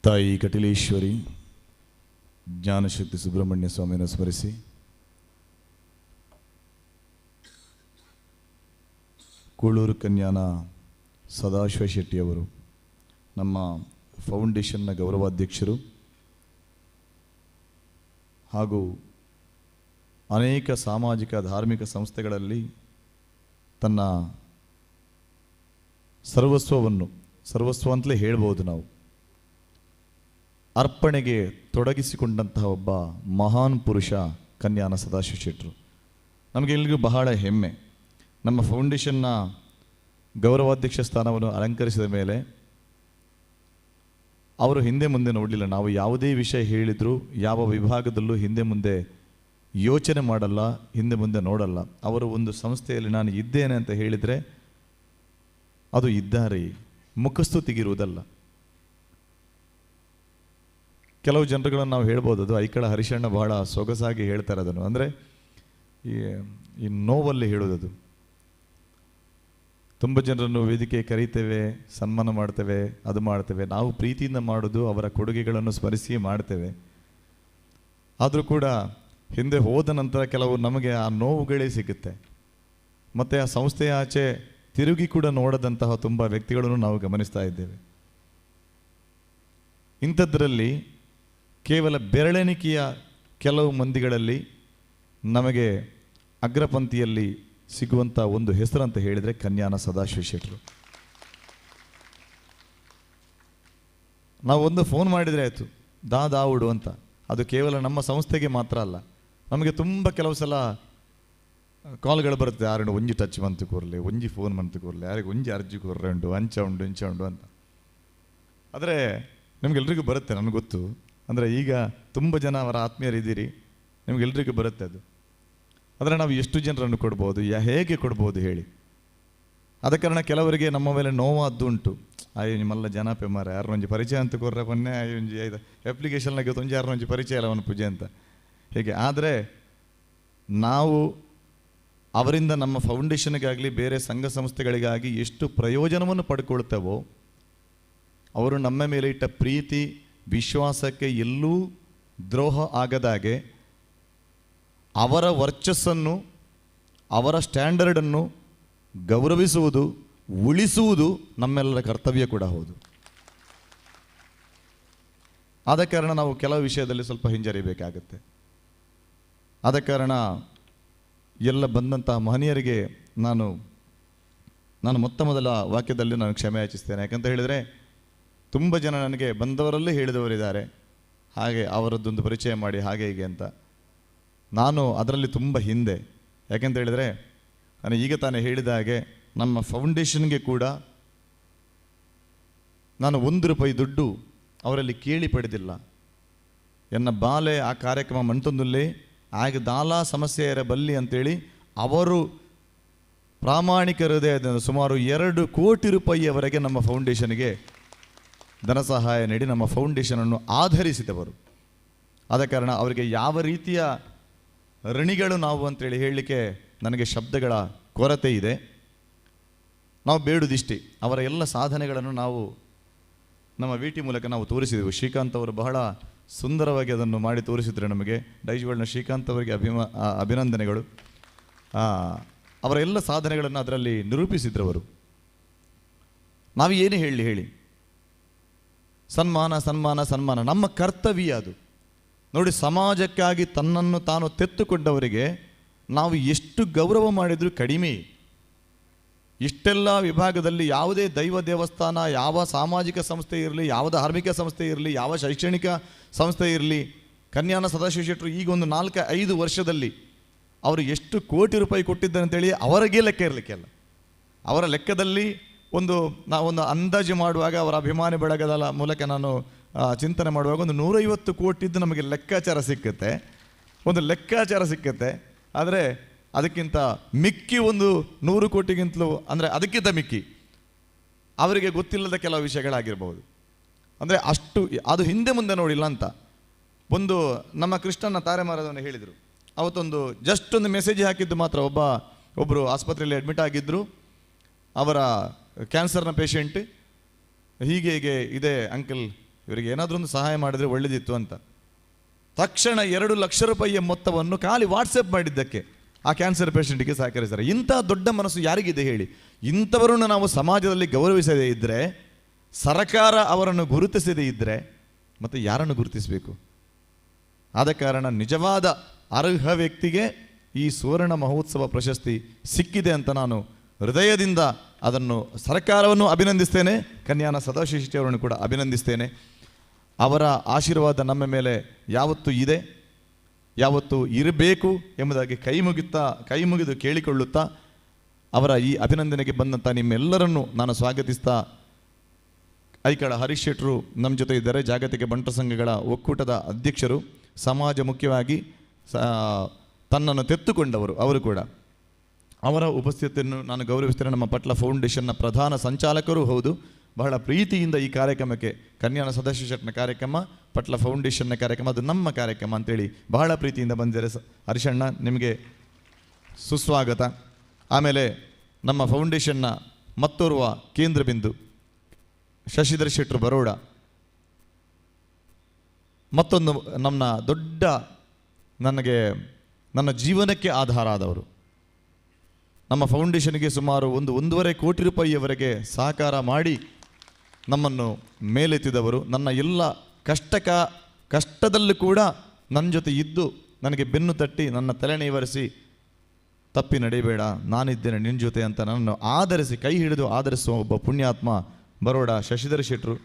ತಾಯಿ ಕಟಿಲೇಶ್ವರಿ ಜ್ಞಾನಶಕ್ತಿ ಸುಬ್ರಹ್ಮಣ್ಯ ಸ್ವಾಮಿಯನ್ನು ಸ್ಮರಿಸಿ ಕೂಳೂರು ಕನ್ಯಾನ ಸದಾಶಿವ ಶೆಟ್ಟಿಯವರು ನಮ್ಮ ಫೌಂಡೇಶನ್ನ ಗೌರವಾಧ್ಯಕ್ಷರು ಹಾಗೂ ಅನೇಕ ಸಾಮಾಜಿಕ ಧಾರ್ಮಿಕ ಸಂಸ್ಥೆಗಳಲ್ಲಿ ತನ್ನ ಸರ್ವಸ್ವ ಅಂತಲೇ ಹೇಳ್ಬೋದು ನಾವು ಅರ್ಪಣೆಗೆ ತೊಡಗಿಸಿಕೊಂಡಂತಹ ಒಬ್ಬ ಮಹಾನ್ ಪುರುಷ ಕನ್ಯಾನ ಸದಾಶಿವ ಶೆಟ್ಟರು. ನಮಗೆಲ್ಲರಿಗೂ ಬಹಳ ಹೆಮ್ಮೆ. ನಮ್ಮ ಫೌಂಡೇಶನ್ನ ಗೌರವಾಧ್ಯಕ್ಷ ಸ್ಥಾನವನ್ನು ಅಲಂಕರಿಸಿದ ಮೇಲೆ ಅವರು ಹಿಂದೆ ಮುಂದೆ ನೋಡಲಿಲ್ಲ. ನಾವು ಯಾವುದೇ ವಿಷಯ ಹೇಳಿದರೂ ಯಾವ ವಿಭಾಗದಲ್ಲೂ ಹಿಂದೆ ಮುಂದೆ ಯೋಚನೆ ಮಾಡಲ್ಲ, ಹಿಂದೆ ಮುಂದೆ ನೋಡಲ್ಲ. ಅವರು ಒಂದು ಸಂಸ್ಥೆಯಲ್ಲಿ ನಾನು ಇದ್ದೇನೆ ಅಂತ ಹೇಳಿದರೆ ಅದು ಇದ್ದಾರೆ, ಮುಖಸ್ತುತಿಗಿರುವುದಲ್ಲ. ಕೆಲವು ಜನರುಗಳನ್ನು ನಾವು ಹೇಳ್ಬೋದು, ಅದು ಐಕಳ ಹರಿಶಣ್ಣ ಬಹಳ ಸೊಗಸಾಗಿ ಹೇಳ್ತಾರೆ ಅದನ್ನು. ಅಂದರೆ ಈ ನೋವಲ್ಲಿ ಹೇಳೋದದು. ತುಂಬ ಜನರನ್ನು ವೇದಿಕೆ ಕರೀತೇವೆ, ಸನ್ಮಾನ ಮಾಡ್ತೇವೆ, ಅದು ಮಾಡ್ತೇವೆ. ನಾವು ಪ್ರೀತಿಯಿಂದ ಮಾಡೋದು ಅವರ ಕೊಡುಗೆಗಳನ್ನು ಸ್ಮರಿಸಿ ಮಾಡ್ತೇವೆ. ಆದರೂ ಕೂಡ ಹಿಂದೆ ಹೋದ ನಂತರ ಕೆಲವು ನಮಗೆ ಆ ನೋವುಗಳೇ ಸಿಗುತ್ತೆ. ಮತ್ತು ಆ ಸಂಸ್ಥೆಯ ಆಚೆ ತಿರುಗಿ ಕೂಡ ನೋಡದಂತಹ ತುಂಬ ವ್ಯಕ್ತಿಗಳನ್ನು ನಾವು ಗಮನಿಸ್ತಾ ಇದ್ದೇವೆ. ಇಂಥದ್ರಲ್ಲಿ ಕೇವಲ ಬೆರಳೆಣಿಕೆಯ ಕೆಲವು ಮಂದಿಗಳಲ್ಲಿ ನಮಗೆ ಅಗ್ರಪಂಕ್ತಿಯಲ್ಲಿ ಸಿಗುವಂಥ ಒಂದು ಹೆಸರು ಅಂತ ಹೇಳಿದರೆ ಕನ್ಯಾನ ಸದಾಶಿವ ಶೆಟ್ಟರು. ನಾವು ಒಂದು ಫೋನ್ ಮಾಡಿದರೆ ಆಯಿತು, ದಾವುಡು ಅಂತ. ಅದು ಕೇವಲ ನಮ್ಮ ಸಂಸ್ಥೆಗೆ ಮಾತ್ರ ಅಲ್ಲ, ನಮಗೆ ತುಂಬ ಕೆಲವು ಸಲ ಕಾಲ್ಗಳು ಬರುತ್ತೆ. ಯಾರು ಒಂಜಿ ಟಚ್ ಮಂತು ಕೂರಲಿ, ಒಂಜಿ ಫೋನ್ ಮಂತು ಕೂರಲಿ, ಯಾರಿಗೆ ಒಂಜಿ ಅರ್ಜಿ ಕೂರ್ರೆ ಉಂಟು, ಅಂಚ ಉಂಟು ಇಂಚ ಉಂಟು ಅಂತ. ಆದರೆ ನಿಮಗೆಲ್ರಿಗೂ ಬರುತ್ತೆ, ನನಗೆ ಗೊತ್ತು. ಅಂದರೆ ಈಗ ತುಂಬ ಜನ ಅವರ ಆತ್ಮೀಯರಿದ್ದೀರಿ, ನಿಮಗೆಲ್ರಿಗೂ ಬರುತ್ತೆ ಅದು. ಆದರೆ ನಾವು ಎಷ್ಟು ಜನರನ್ನು ಕೊಡ್ಬೋದು, ಹೇಗೆ ಕೊಡ್ಬೋದು ಹೇಳಿ? ಆದ ಕಾರಣ ಕೆಲವರಿಗೆ ನಮ್ಮ ಮೇಲೆ ನೋವಾದ್ದು ಉಂಟು. ಅಯ್ಯೋ ನಿಮ್ಮೆಲ್ಲ ಜನ ಪೆಮಾರ ಯಾರು ಒಂಜಿ ಪರಿಚಯ ಅಂತ ಕೊರ್ರೆ ಕೊನ್ನೆ ಒಂಜಿ ಅಪ್ಲಿಕೇಶನ್ಲಾಗೆ ಒಂಜಿ ಯಾರು ಒಂಜಿ ಪರಿಚಯ ಇಲ್ಲ ಅವನ ಪೂಜೆ ಅಂತ ಹೇಗೆ. ಆದರೆ ನಾವು ಅವರಿಂದ ನಮ್ಮ ಫೌಂಡೇಶನ್ಗಾಗಲಿ ಬೇರೆ ಸಂಘ ಸಂಸ್ಥೆಗಳಿಗಾಗಿ ಎಷ್ಟು ಪ್ರಯೋಜನವನ್ನು ಪಡ್ಕೊಳ್ತೇವೋ, ಅವರು ನಮ್ಮ ಮೇಲೆ ಇಟ್ಟ ಪ್ರೀತಿ ವಿಶ್ವಾಸಕ್ಕೆ ಎಲ್ಲೂ ದ್ರೋಹ ಆಗದಾಗೆ ಅವರ ವರ್ಚಸ್ಸನ್ನು, ಅವರ ಸ್ಟ್ಯಾಂಡರ್ಡನ್ನು ಗೌರವಿಸುವುದು, ಉಳಿಸುವುದು ನಮ್ಮೆಲ್ಲರ ಕರ್ತವ್ಯ ಕೂಡ ಹೌದು. ಆದ ಕಾರಣ ನಾವು ಕೆಲವು ವಿಷಯದಲ್ಲಿ ಸ್ವಲ್ಪ ಹಿಂಜರಿಬೇಕಾಗತ್ತೆ. ಆದ ಕಾರಣ ಎಲ್ಲ ಬಂದಂತಹ ಮಹನೀಯರಿಗೆ ನಾನು ಮೊತ್ತ ಮೊದಲ ವಾಕ್ಯದಲ್ಲಿ ನಾನು ಕ್ಷಮೆ ಯಾಚಿಸ್ತೇನೆ. ಯಾಕಂತ ಹೇಳಿದರೆ ತುಂಬ ಜನ ನನಗೆ ಬಂದವರಲ್ಲೇ ಹೇಳಿದವರಿದ್ದಾರೆ, ಹಾಗೆ ಅವರದ್ದೊಂದು ಪರಿಚಯ ಮಾಡಿ ಹಾಗೆ ಹೀಗೆ ಅಂತ. ನಾನು ಅದರಲ್ಲಿ ತುಂಬ ಹಿಂದೆ. ಯಾಕೆಂತ ಹೇಳಿದರೆ ನಾನು ಈಗ ತಾನೇ ಹೇಳಿದ ಹಾಗೆ ನಮ್ಮ ಫೌಂಡೇಶನ್ಗೆ ಕೂಡ ನಾನು 1 ರೂಪಾಯಿ ದುಡ್ಡು ಅವರಲ್ಲಿ ಕೇಳಿ ಪಡೆದಿಲ್ಲ. ಎನ್ನ ಬಾಲೆ ಆ ಕಾರ್ಯಕ್ರಮ ಮಂಟೊಂದುಲ್ಲೇ ಆಗ ದಾಲಾ ಸಮಸ್ಯೆ ಬಲ್ಲಿ ಅಂತೇಳಿ ಅವರು ಪ್ರಾಮಾಣಿಕ ಹೃದಯದಿಂದ ಸುಮಾರು 2 ಕೋಟಿ ರೂಪಾಯಿಯವರೆಗೆ ನಮ್ಮ ಫೌಂಡೇಶನ್ಗೆ ಧನ ಸಹಾಯ ನೀಡಿ ನಮ್ಮ ಫೌಂಡೇಶನನ್ನು ಆಧರಿಸಿದವರು. ಆದ ಕಾರಣ ಅವರಿಗೆ ಯಾವ ರೀತಿಯ ಋಣಿಗಳು ನಾವು ಅಂತೇಳಿ ಹೇಳಲಿಕ್ಕೆ ನನಗೆ ಶಬ್ದಗಳ ಕೊರತೆ ಇದೆ. ನಾವು ಬೇಡುದಿಷ್ಟೇ, ಅವರ ಎಲ್ಲ ಸಾಧನೆಗಳನ್ನು ನಾವು ನಮ್ಮ ವಿಟಿ ಮೂಲಕ ನಾವು ತೋರಿಸಿದೆವು. ಶ್ರೀಕಾಂತ್ ಅವರು ಬಹಳ ಸುಂದರವಾಗಿ ಅದನ್ನು ಮಾಡಿ ತೋರಿಸಿದ್ರು ನಮಗೆ. ಡೈಜ್ವರ್ಡ್ನ ಶ್ರೀಕಾಂತ್ ಅವರಿಗೆ ಅಭಿನಂದನೆಗಳು. ಅವರ ಎಲ್ಲ ಸಾಧನೆಗಳನ್ನು ಅದರಲ್ಲಿ ನಿರೂಪಿಸಿದ್ರು ಅವರು. ನಾವು ಏನು ಹೇಳಿ ಸನ್ಮಾನ ಸನ್ಮಾನ ಸನ್ಮಾನ ನಮ್ಮ ಕರ್ತವ್ಯ ಅದು. ನೋಡಿ, ಸಮಾಜಕ್ಕಾಗಿ ತನ್ನನ್ನು ತಾನು ತೆತ್ತುಕೊಂಡವರಿಗೆ ನಾವು ಎಷ್ಟು ಗೌರವ ಮಾಡಿದರೂ ಕಡಿಮೆ. ಇಷ್ಟೆಲ್ಲ ವಿಭಾಗದಲ್ಲಿ ಯಾವುದೇ ದೈವ ದೇವಸ್ಥಾನ, ಯಾವ ಸಾಮಾಜಿಕ ಸಂಸ್ಥೆ ಇರಲಿ, ಯಾವ ಧಾರ್ಮಿಕ ಸಂಸ್ಥೆ ಇರಲಿ, ಯಾವ ಶೈಕ್ಷಣಿಕ ಸಂಸ್ಥೆ ಇರಲಿ, ಕನ್ಯಾನ ಸದಾಶಿವ ಶೆಟ್ಟರು ಈಗ ಒಂದು 4-5 ವರ್ಷದಲ್ಲಿ ಅವರು ಎಷ್ಟು ಕೋಟಿ ರೂಪಾಯಿ ಕೊಟ್ಟಿದ್ದಾರೆ ಅಂತೇಳಿ ಅವರಿಗೆ ಲೆಕ್ಕ ಇರಲಿಕ್ಕೆಲ್ಲ. ಅವರ ಲೆಕ್ಕದಲ್ಲಿ ನಾವೊಂದು ಅಂದಾಜು ಮಾಡುವಾಗ, ಅವರ ಅಭಿಮಾನಿ ಬಳಗದ ಮೂಲಕ ನಾನು ಚಿಂತನೆ ಮಾಡುವಾಗ ಒಂದು 150 ಕೋಟಿದ್ದು ನಮಗೆ ಲೆಕ್ಕಾಚಾರ ಸಿಕ್ಕತ್ತೆ. ಆದರೆ ಅದಕ್ಕಿಂತ ಮಿಕ್ಕಿ ಒಂದು 100 ಕೋಟಿಗಿಂತಲೂ, ಅಂದರೆ ಅದಕ್ಕಿಂತ ಮಿಕ್ಕಿ ಅವರಿಗೆ ಗೊತ್ತಿಲ್ಲದ ಕೆಲವು ವಿಷಯಗಳಾಗಿರ್ಬೋದು. ಅಂದರೆ ಅಷ್ಟು ಅದು ಹಿಂದೆ ಮುಂದೆ ನೋಡಿಲ್ಲ ಅಂತ. ಒಂದು ನಮ್ಮ ಕೃಷ್ಣನ ತಾರೆಮಾರದವನು ಹೇಳಿದರು, ಅವತ್ತೊಂದು ಜಸ್ಟ್ ಒಂದು ಮೆಸೇಜ್ ಹಾಕಿದ್ದು ಮಾತ್ರ. ಒಬ್ಬರು ಆಸ್ಪತ್ರೆಯಲ್ಲಿ ಅಡ್ಮಿಟ್ ಆಗಿದ್ದರು, ಅವರ ಕ್ಯಾನ್ಸರ್ನ ಪೇಷಂಟ್. ಹೀಗೆ ಇದೆ ಅಂಕಲ್, ಇವರಿಗೆ ಏನಾದರೂ ಒಂದು ಸಹಾಯ ಮಾಡಿದರೆ ಒಳ್ಳೆದಿತ್ತು ಅಂತ. ತಕ್ಷಣ 2 ಲಕ್ಷ ರೂಪಾಯಿಯ ಮೊತ್ತವನ್ನು ಖಾಲಿ ವಾಟ್ಸಪ್ ಮಾಡಿದ್ದಕ್ಕೆ ಆ ಕ್ಯಾನ್ಸರ್ ಪೇಷಂಟಿಗೆ ಸಹಕರಿಸ್ತಾರೆ. ಇಂಥ ದೊಡ್ಡ ಮನಸ್ಸು ಯಾರಿಗಿದೆ ಹೇಳಿ? ಇಂಥವರನ್ನು ನಾವು ಸಮಾಜದಲ್ಲಿ ಗೌರವಿಸದೇ ಇದ್ದರೆ, ಸರಕಾರ ಅವರನ್ನು ಗುರುತಿಸದೇ ಇದ್ದರೆ ಮತ್ತು ಯಾರನ್ನು ಗುರುತಿಸಬೇಕು? ಆದ ಕಾರಣ ನಿಜವಾದ ಅರ್ಹ ವ್ಯಕ್ತಿಗೆ ಈ ಸುವರ್ಣ ಮಹೋತ್ಸವ ಪ್ರಶಸ್ತಿ ಸಿಕ್ಕಿದೆ ಅಂತ ನಾನು ಹೃದಯದಿಂದ ಅದನ್ನು ಸರ್ಕಾರವನ್ನು ಅಭಿನಂದಿಸ್ತೇನೆ, ಕನ್ಯಾನ ಸದಾಶಿವ ಶೆಟ್ಟಿ ಅವರನ್ನು ಕೂಡ ಅಭಿನಂದಿಸ್ತೇನೆ. ಅವರ ಆಶೀರ್ವಾದ ನಮ್ಮ ಮೇಲೆ ಯಾವತ್ತೂ ಇದೆ, ಯಾವತ್ತೂ ಇರಬೇಕು ಎಂಬುದಾಗಿ ಕೈ ಮುಗಿದು ಕೇಳಿಕೊಳ್ಳುತ್ತಾ, ಅವರ ಈ ಅಭಿನಂದನೆಗೆ ಬಂದಂಥ ನಿಮ್ಮೆಲ್ಲರನ್ನು ನಾನು ಸ್ವಾಗತಿಸ್ತಾ, ಐಕಳ ಹರೀಶ್ ಶೆಟ್ಟರು ನಮ್ಮ ಜೊತೆ ಇದ್ದಾರೆ, ಜಾಗತಿಕ ಬಂಟರ ಸಂಘಗಳ ಒಕ್ಕೂಟದ ಅಧ್ಯಕ್ಷರು, ಸಮಾಜ ಮುಖ್ಯವಾಗಿ ತನ್ನನ್ನು ತೆತ್ತುಕೊಂಡವರು ಅವರು ಕೂಡ. ಅವರ ಉಪಸ್ಥಿತಿಯನ್ನು ನಾನು ಗೌರವಿಸ್ತೇನೆ. ನಮ್ಮ ಪಟ್ಲ ಫೌಂಡೇಶನ್ನ ಪ್ರಧಾನ ಸಂಚಾಲಕರು ಹೌದು. ಬಹಳ ಪ್ರೀತಿಯಿಂದ ಈ ಕಾರ್ಯಕ್ರಮಕ್ಕೆ, ಕನ್ಯಾನ ಸದಾಶಿವ ಶೆಟ್ಟನ ಕಾರ್ಯಕ್ರಮ, ಪಟ್ಲ ಫೌಂಡೇಶನ್ನ ಕಾರ್ಯಕ್ರಮ, ಅದು ನಮ್ಮ ಕಾರ್ಯಕ್ರಮ ಅಂತೇಳಿ ಬಹಳ ಪ್ರೀತಿಯಿಂದ ಬಂದಿದ್ದಾರೆ. ಹರೀಶಣ್ಣ, ನಿಮಗೆ ಸುಸ್ವಾಗತ. ಆಮೇಲೆ ನಮ್ಮ ಫೌಂಡೇಶನ್ನ ಮತ್ತೋರ್ವ ಕೇಂದ್ರ ಬಿಂದು ಶಶಿಧರ್ ಶೆಟ್ಟರು ಬರೋಡ, ಮತ್ತೊಂದು ನನ್ನ ಜೀವನಕ್ಕೆ ಆಧಾರ ಆದವರು. ನಮ್ಮ ಫೌಂಡೇಶನ್ಗೆ ಸುಮಾರು 1.5 ಕೋಟಿ ರೂಪಾಯಿಯವರೆಗೆ ಸಹಕಾರ ಮಾಡಿ ನಮ್ಮನ್ನು ಮೇಲೆತ್ತಿದವರು. ನನ್ನ ಎಲ್ಲ ಕಷ್ಟದಲ್ಲೂ ಕೂಡ ನನ್ನ ಜೊತೆ ಇದ್ದು ನನಗೆ ಬೆನ್ನು ತಟ್ಟಿ ನನ್ನ ತಲೆ ನೇವರಿಸಿ, ತಪ್ಪಿ ನಡೆಯಬೇಡ, ನಾನಿದ್ದೇನೆ ನಿನ್ನ ಜೊತೆ ಅಂತ ನನ್ನನ್ನು ಆಧರಿಸಿ, ಕೈ ಹಿಡಿದು ಆಧರಿಸುವ ಒಬ್ಬ ಪುಣ್ಯಾತ್ಮ ಬರೋಡ ಶಶಿಧರ್ ಶೆಟ್ಟರು.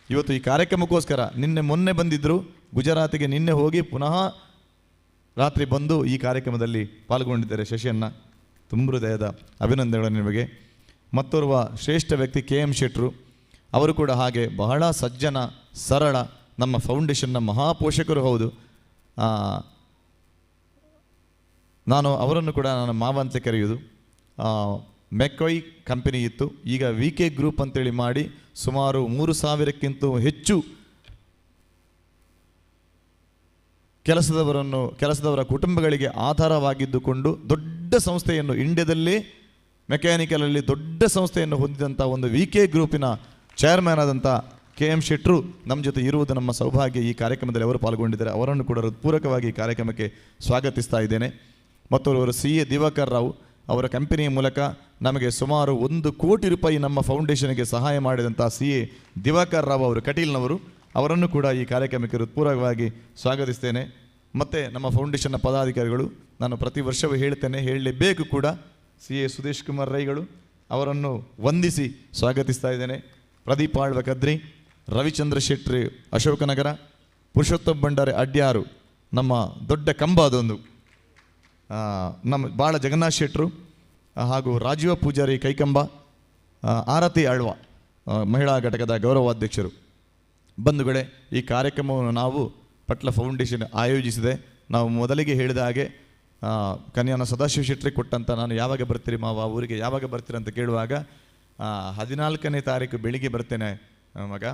ಇವತ್ತು ಈ ಕಾರ್ಯಕ್ರಮಕ್ಕೋಸ್ಕರ ಮೊನ್ನೆ ಬಂದಿದ್ದರು ಗುಜರಾತಿಗೆ, ನಿನ್ನೆ ಹೋಗಿ ಪುನಃ ರಾತ್ರಿ ಬಂದು ಈ ಕಾರ್ಯಕ್ರಮದಲ್ಲಿ ಪಾಲ್ಗೊಂಡಿದ್ದಾರೆ. ಶಶಿಯನ್ನ ತುಂಬ ಹೃದಯದ ಅಭಿನಂದನೆಗಳು ನಿಮಗೆ. ಮತ್ತೋರ್ವ ಶ್ರೇಷ್ಠ ವ್ಯಕ್ತಿ KM ಶೆಟ್ಟರು, ಅವರು ಕೂಡ ಹಾಗೆ ಬಹಳ ಸಜ್ಜನ, ಸರಳ, ನಮ್ಮ ಫೌಂಡೇಶನ್ನ ಮಹಾಪೋಷಕರು ಹೌದು. ನಾನು ಅವರನ್ನು ಕೂಡ ನನ್ನ ಮಾವ ಅಂತ ಕರೆಯುವುದು. ಮೆಕ್ವೈ ಕಂಪನಿ ಇತ್ತು, ಈಗ VK ಗ್ರೂಪ್ ಅಂತೇಳಿ ಮಾಡಿ ಸುಮಾರು 3,000ಕ್ಕಿಂತ ಹೆಚ್ಚು ಕೆಲಸದವರ ಕುಟುಂಬಗಳಿಗೆ ಆಧಾರವಾಗಿದ್ದುಕೊಂಡು ದೊಡ್ಡ ಸಂಸ್ಥೆಯನ್ನು, ಇಂಡಿಯಾದಲ್ಲೇ ಮೆಕ್ಯಾನಿಕಲಲ್ಲಿ ದೊಡ್ಡ ಸಂಸ್ಥೆಯನ್ನು ಹೊಂದಿದಂಥ ಒಂದು VK ಗ್ರೂಪಿನ ಚೇರ್ಮನ್ ಆದಂಥ KM ಶೆಟ್ಟರು ನಮ್ಮ ಜೊತೆ ಇರುವುದು ನಮ್ಮ ಸೌಭಾಗ್ಯ. ಈ ಕಾರ್ಯಕ್ರಮದಲ್ಲಿ ಅವರು ಪಾಲ್ಗೊಂಡಿದ್ದಾರೆ, ಅವರನ್ನು ಕೂಡ ಹೃತ್ಪೂರ್ವಕವಾಗಿ ಈ ಕಾರ್ಯಕ್ರಮಕ್ಕೆ ಸ್ವಾಗತಿಸ್ತಾ ಇದ್ದೇನೆ. ಮತ್ತೊಬ್ಬರು CA ದಿವಾಕರ್ ರಾವ್, ಅವರ ಕಂಪನಿಯ ಮೂಲಕ ನಮಗೆ ಸುಮಾರು 1 ಕೋಟಿ ರೂಪಾಯಿ ನಮ್ಮ ಫೌಂಡೇಶನ್ಗೆ ಸಹಾಯ ಮಾಡಿದಂಥ CA ದಿವಾಕರ್ ರಾವ್ ಅವರು ಕಟೀಲ್ನವರು, ಅವರನ್ನು ಕೂಡ ಈ ಕಾರ್ಯಕ್ರಮಕ್ಕೆ ಹೃತ್ಪೂರ್ವಕವಾಗಿ ಸ್ವಾಗತಿಸ್ತೇನೆ. ಮತ್ತು ನಮ್ಮ ಫೌಂಡೇಶನ್ನ ಪದಾಧಿಕಾರಿಗಳು, ನಾನು ಪ್ರತಿ ವರ್ಷವೂ ಹೇಳ್ತೇನೆ, ಹೇಳಲೇಬೇಕು ಕೂಡ, CA ಸುದೇಶ್ ಕುಮಾರ್ ರೈಗಳು, ಅವರನ್ನು ವಂದಿಸಿ ಸ್ವಾಗತಿಸ್ತಾ ಇದ್ದೇನೆ. ಪ್ರದೀಪ್ ಆಳ್ವ ಕದ್ರಿ, ರವಿಚಂದ್ರ ಶೆಟ್ಟಿ ಅಶೋಕನಗರ, ಪುರುಷೋತ್ತಮ್ ಭಂಡಾರಿ ಅಡ್ಯಾರು, ನಮ್ಮ ದೊಡ್ಡ ಕಂಬ ಅದೊಂದು, ನಮ್ಮ ಬಾಳ ಜಗನ್ನಾಥ್ ಶೆಟ್ಟರು, ಹಾಗೂ ರಾಜೀವ ಪೂಜಾರಿ ಕೈಕಂಬ, ಆರತಿ ಆಳ್ವ ಮಹಿಳಾ ಘಟಕದ ಗೌರವಾಧ್ಯಕ್ಷರು. ಬಂಧುಗಳೇ, ಈ ಕಾರ್ಯಕ್ರಮವನ್ನು ನಾವು ಪಟ್ಲ ಫೌಂಡೇಶನ್ ಆಯೋಜಿಸಿದೆ. ನಾವು ಮೊದಲಿಗೆ ಹೇಳಿದ ಹಾಗೆ ಕನ್ಯಾನ ಸದಾಶಿವ ಶೆಟ್ಟಿ ಕೊಟ್ಟಂತ, ನಾನು ಯಾವಾಗ ಬರ್ತೀರಿ ಮಾವ ಊರಿಗೆ, ಯಾವಾಗ ಬರ್ತೀರಿ ಅಂತ ಕೇಳುವಾಗ 14ನೇ ತಾರೀಕು ಬೆಳಿಗ್ಗೆ ಬರ್ತೇನೆ ಮಗ,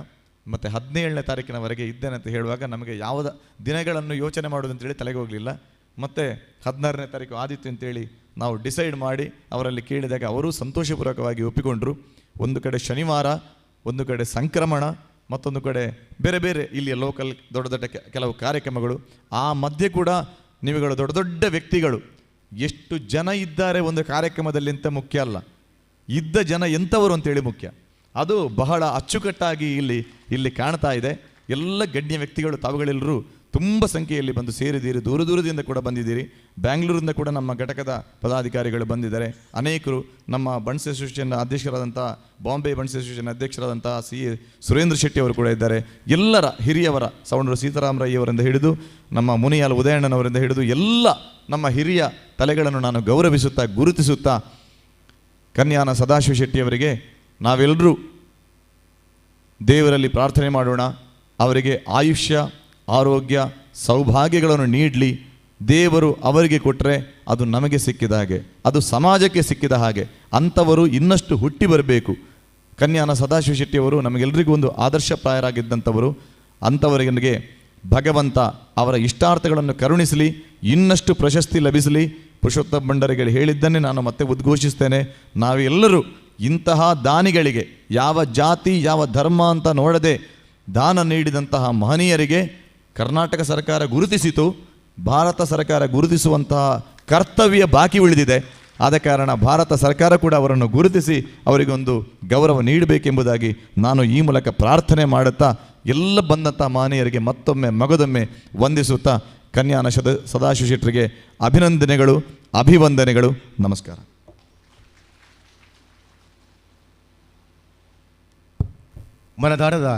ಮತ್ತು 17ನೇ ತಾರೀಕಿನವರೆಗೆ ಇದ್ದೇನೆ ಅಂತ ಹೇಳುವಾಗ ನಮಗೆ ಯಾವ ದಿನಗಳನ್ನು ಯೋಚನೆ ಮಾಡೋದು ಅಂತೇಳಿ ತಲೆಗೆ ಹೋಗಲಿಲ್ಲ. ಮತ್ತು 16ನೇ ತಾರೀಕು ಆದಿತ್ತು ಅಂತೇಳಿ ನಾವು ಡಿಸೈಡ್ ಮಾಡಿ ಅವರಲ್ಲಿ ಕೇಳಿದಾಗ ಅವರು ಸಂತೋಷಪೂರ್ವಕವಾಗಿ ಒಪ್ಪಿಕೊಂಡ್ರು. ಒಂದು ಕಡೆ ಶನಿವಾರ, ಒಂದು ಕಡೆ ಸಂಕ್ರಮಣ, ಮತ್ತೊಂದು ಕಡೆ ಬೇರೆ ಬೇರೆ ಇಲ್ಲಿಯ ಲೋಕಲ್ ದೊಡ್ಡ ದೊಡ್ಡ ಕೆಲವು ಕಾರ್ಯಕ್ರಮಗಳು. ಆ ಮಧ್ಯೆ ಕೂಡ ನೀವುಗಳು ದೊಡ್ಡ ದೊಡ್ಡ ವ್ಯಕ್ತಿಗಳು ಎಷ್ಟು ಜನ ಇದ್ದಾರೆ ಒಂದು ಕಾರ್ಯಕ್ರಮದಲ್ಲಿ ಅಂತ ಮುಖ್ಯ ಅಲ್ಲ, ಇದ್ದ ಜನ ಎಂಥವರು ಅಂತೇಳಿ ಮುಖ್ಯ. ಅದು ಬಹಳ ಅಚ್ಚುಕಟ್ಟಾಗಿ ಇಲ್ಲಿ ಕಾಣ್ತಾ ಇದೆ. ಎಲ್ಲ ಗಣ್ಯ ವ್ಯಕ್ತಿಗಳು ತಾವುಗಳೆಲ್ಲರೂ ತುಂಬ ಸಂಖ್ಯೆಯಲ್ಲಿ ಬಂದು ಸೇರಿದ್ದೀರಿ, ದೂರದಿಂದ ಕೂಡ ಬಂದಿದ್ದೀರಿ. ಬ್ಯಾಂಗ್ಳೂರಿಂದ ಕೂಡ ನಮ್ಮ ಘಟಕದ ಪದಾಧಿಕಾರಿಗಳು ಬಂದಿದ್ದಾರೆ. ಅನೇಕರು ನಮ್ಮ ಬಣ್ಸ್ ಅಸೋಸಿಯೇಷನ್ ಅಧ್ಯಕ್ಷರಾದಂಥ, ಬಾಂಬೆ ಬಣ್ಸ್ ಅಸೋಸಿಯೇಷನ್ ಅಧ್ಯಕ್ಷರಾದಂಥ CA ಸುರೇಂದ್ರ ಶೆಟ್ಟಿ ಅವರು ಕೂಡ ಇದ್ದಾರೆ. ಎಲ್ಲರ ಹಿರಿಯವರ ಸೌಂಡರು ಸೀತಾರಾಮ ರೈ ಅವರಿಂದ ಹಿಡಿದು ನಮ್ಮ ಮುನಿಯಾಲ್ ಉದಯಣ್ಣನವರಿಂದ ಹಿಡಿದು ಎಲ್ಲ ನಮ್ಮ ಹಿರಿಯ ತಲೆಗಳನ್ನು ನಾನು ಗೌರವಿಸುತ್ತಾ, ಗುರುತಿಸುತ್ತಾ, ಕನ್ಯಾನ ಸದಾಶಿವ ಶೆಟ್ಟಿಯವರಿಗೆ ನಾವೆಲ್ಲರೂ ದೇವರಲ್ಲಿ ಪ್ರಾರ್ಥನೆ ಮಾಡೋಣ. ಅವರಿಗೆ ಆಯುಷ್ಯ, ಆರೋಗ್ಯ, ಸೌಭಾಗ್ಯಗಳನ್ನು ನೀಡಲಿ. ದೇವರು ಅವರಿಗೆ ಕೊಟ್ಟರೆ ಅದು ನಮಗೆ ಸಿಕ್ಕಿದ ಹಾಗೆ, ಅದು ಸಮಾಜಕ್ಕೆ ಸಿಕ್ಕಿದ ಹಾಗೆ. ಅಂಥವರು ಇನ್ನಷ್ಟು ಹುಟ್ಟಿ ಬರಬೇಕು. ಕನ್ಯಾನ ಸದಾಶಿವ ಶೆಟ್ಟಿಯವರು ನಮಗೆಲ್ಲರಿಗೂ ಒಂದು ಆದರ್ಶಪ್ರಾಯರಾಗಿದ್ದಂಥವರು. ಅಂಥವರಿಗೆ ಭಗವಂತ ಅವರ ಇಷ್ಟಾರ್ಥಗಳನ್ನು ಕರುಣಿಸಲಿ, ಇನ್ನಷ್ಟು ಪ್ರಶಸ್ತಿ ಲಭಿಸಲಿ. ಪುರುಷೋತ್ತಮ ಭಂಡಾರಿಗಳು ಹೇಳಿದ್ದನ್ನೇ ನಾನು ಮತ್ತೆ ಉದ್ಘೋಷಿಸ್ತೇನೆ. ನಾವೆಲ್ಲರೂ ಇಂತಹ ದಾನಿಗಳಿಗೆ ಯಾವ ಜಾತಿ ಯಾವ ಧರ್ಮ ಅಂತ ನೋಡದೆ ದಾನ ನೀಡಿದಂತಹ ಮಹನೀಯರಿಗೆ ಕರ್ನಾಟಕ ಸರ್ಕಾರ ಗುರುತಿಸಿತು. ಭಾರತ ಸರ್ಕಾರ ಗುರುತಿಸುವಂತಹ ಕರ್ತವ್ಯ ಬಾಕಿ ಉಳಿದಿದೆ. ಆದ ಕಾರಣ ಭಾರತ ಸರ್ಕಾರ ಕೂಡ ಅವರನ್ನು ಗುರುತಿಸಿ ಅವರಿಗೊಂದು ಗೌರವ ನೀಡಬೇಕೆಂಬುದಾಗಿ ನಾನು ಈ ಮೂಲಕ ಪ್ರಾರ್ಥನೆ ಮಾಡುತ್ತಾ ಎಲ್ಲ ಬಂದಂಥ ಮಹನೀಯರಿಗೆ ಮತ್ತೊಮ್ಮೆ ಮಗದೊಮ್ಮೆ ವಂದಿಸುತ್ತಾ ಕನ್ಯಾನ ಸದಾಶಿವ ಶೆಟ್ಟರಿಗೆ ಅಭಿನಂದನೆಗಳು, ಅಭಿವಂದನೆಗಳು, ನಮಸ್ಕಾರ. ಮನದಾಳದ